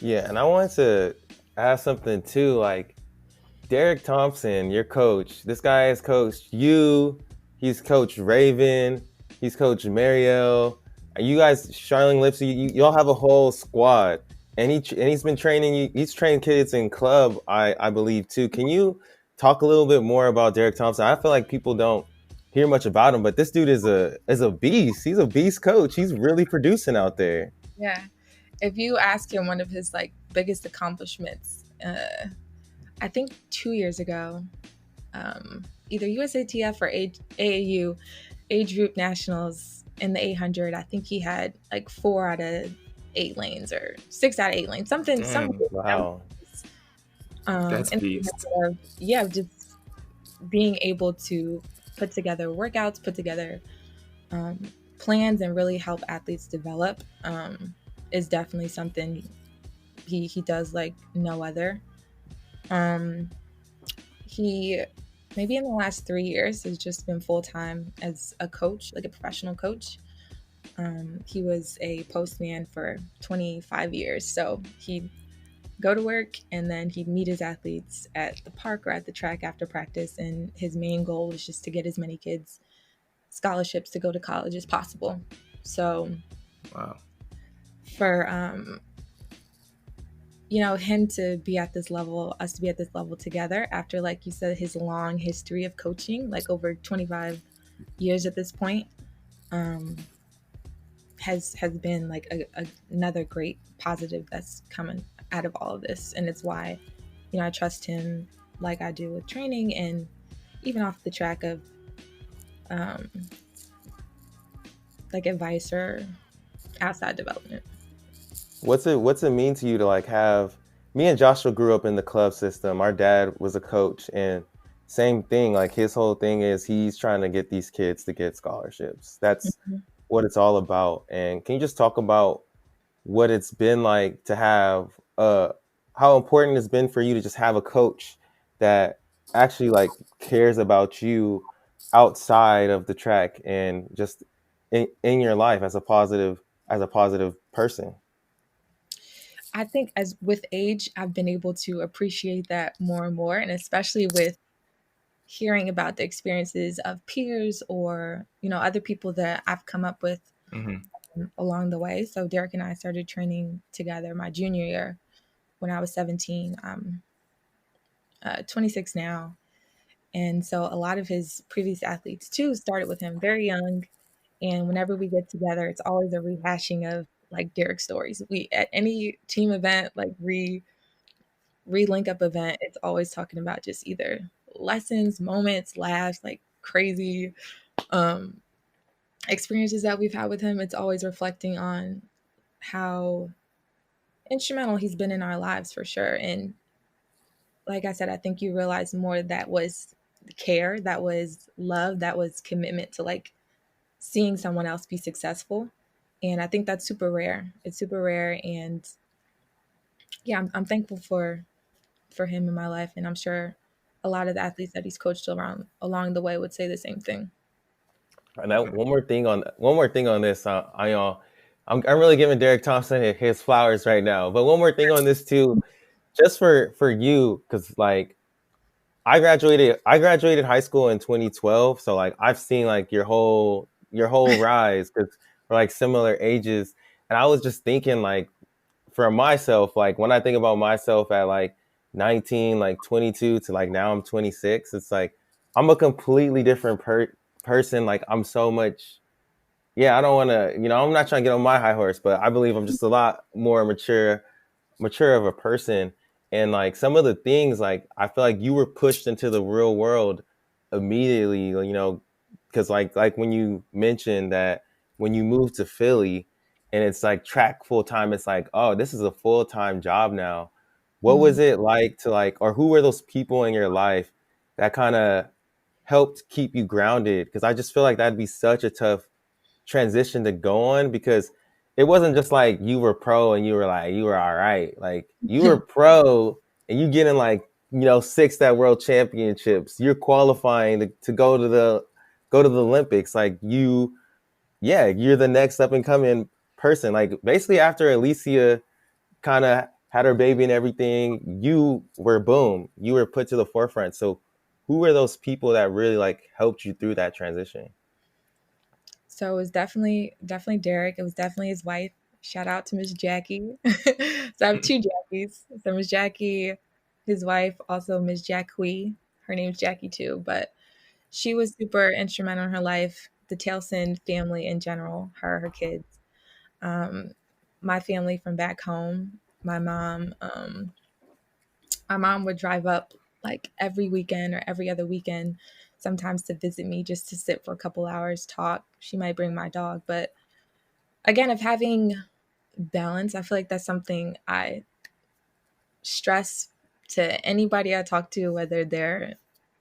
Yeah, and I wanted to ask something too. Like Derek Thompson, your coach. This guy has coached you. He's coached Raven. He's coached Mariel. You guys, Charlene Lipsy, y'all have a whole squad. And he's been training you. He's trained kids in club, I believe too. Can you talk a little bit more about Derek Thompson? I feel like people don't hear much about him, but this dude is a beast. He's a beast coach. He's really producing out there. Yeah. If you ask him one of his like biggest accomplishments, I think 2 years ago, either USATF or AAU age group nationals in the 800, I think he had like 4 out of 8 lanes or 6 out of 8 lanes, something, Wow. That's and beast. yeah, just being able to put together workouts, put together um, plans, and really help athletes develop is definitely something he does like no other. Um, he maybe in the last 3 years has just been full time as a coach, like a professional coach. He was a postman for 25 years, so he'd go to work and then he'd meet his athletes at the park or at the track after practice, and his main goal was just to get as many kids scholarships to go to college as possible. So Wow. for him to be at this level, us to be at this level together after, like you said, his long history of coaching, like over 25 years at this point, um, has been like another great positive that's coming out of all of this. And it's why, I trust him like I do with training and even off the track of um, like advice or outside development. What's it mean to you to like have me and Joshua grew up in the club system. Our dad was a coach and same thing, like his whole thing is he's trying to get these kids to get scholarships. That's Mhm. what it's all about. And can you just talk about what it's been like to have how important it's been for you to just have a coach that actually like cares about you outside of the track and just in your life as a positive person. I think as with age, I've been able to appreciate that more and more, and especially with hearing about the experiences of peers or other people that I've come up with Hmm. along the way. So Derek and I started training together my junior year when I was 17. I'm 26 now, and so a lot of his previous athletes too started with him very young. And whenever we get together, it's always a rehashing of like Derek's stories. We at any team event, like re-link up event, it's always talking about just either lessons, moments, laughs, like crazy um experiences that we've had with him. It's always reflecting on how instrumental he's been in our lives for sure. And like I said, I think you realize more that was care, that was love, that was commitment to like seeing someone else be successful. And I think that's super rare. It's super rare. And yeah, I'm thankful for him in my life. And I'm sure a lot of the athletes that he's coached around along the way would say the same thing. And one more thing on this, I'm really giving Derek Thompson his flowers right now. But one more thing on this too, just for you, because like I graduated high school in 2012, so like I've seen like your whole rise because we're like similar ages, and I was just thinking like for myself, like when I think about myself at like 19, like 22 to like now I'm 26, it's like I'm a completely different person. Like I'm so much, yeah, I don't want to, I'm not trying to get on my high horse, but I believe I'm just a lot more mature of a person. And like some of the things, like I feel like you were pushed into the real world immediately, because like when you mentioned that when you moved to Philly and it's like track full time, it's like, oh, this is a full time job now. What was Mm. it like to like, or who were those people in your life that kind of helped keep you grounded? Because I just feel like that'd be such a tough transition to go on because it wasn't just like you were pro and you were like you were all right. Like you were pro and you getting like sixth at world championships. You're qualifying to go to the Olympics. Like you're the next up and coming person. Like basically after Alicia kind of had her baby and everything, you were boom, you were put to the forefront. So who were those people that really like helped you through that transition? So it was definitely Derek. It was definitely his wife. Shout out to Miss Jackie. So I have two Jackies. So Miss Jackie, his wife, also Miss Jackie. Her name's Jackie too, but she was super instrumental in her life. The Tailson family in general, her kids, um, my family from back home. My mom would drive up like every weekend or every other weekend, sometimes to visit me just to sit for a couple hours, talk. She might bring my dog, but again, of having balance, I feel like that's something I stress to anybody I talk to, whether they're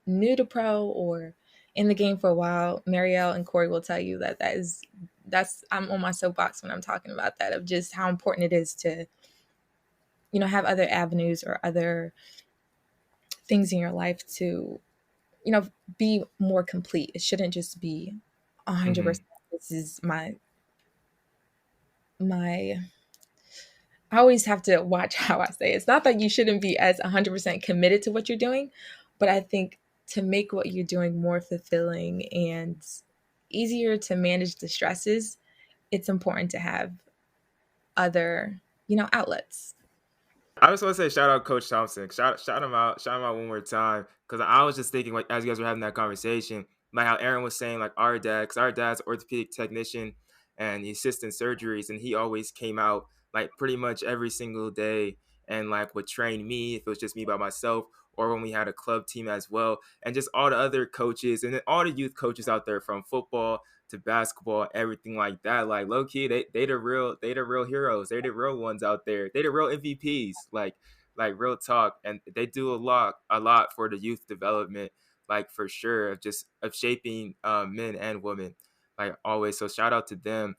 new to pro or in the game for a while. Marielle and Corey will tell you that that's I'm on my soapbox when I'm talking about that, of just how important it is to, have other avenues or other things in your life to, be more complete. It shouldn't just be 100%. This is my I always have to watch how I say it. It's not that you shouldn't be as 100% committed to what you're doing, but I think to make what you're doing more fulfilling and easier to manage the stresses, it's important to have other, outlets. I just want to say shout out Coach Thompson. Shout him out one more time. Because I was just thinking, like, as you guys were having that conversation, like how Aaron was saying, like our dad, because our dad's orthopedic technician and he assists in surgeries, and he always came out like pretty much every single day and like would train me if it was just me by myself, or when we had a club team as well, and just all the other coaches and then all the youth coaches out there from football to basketball, everything like that. Like low key, they the real heroes. They're the real ones out there. They the real MVPs. Like real talk, and they do a lot for the youth development. Like for sure, of shaping men and women. Like always. So shout out to them.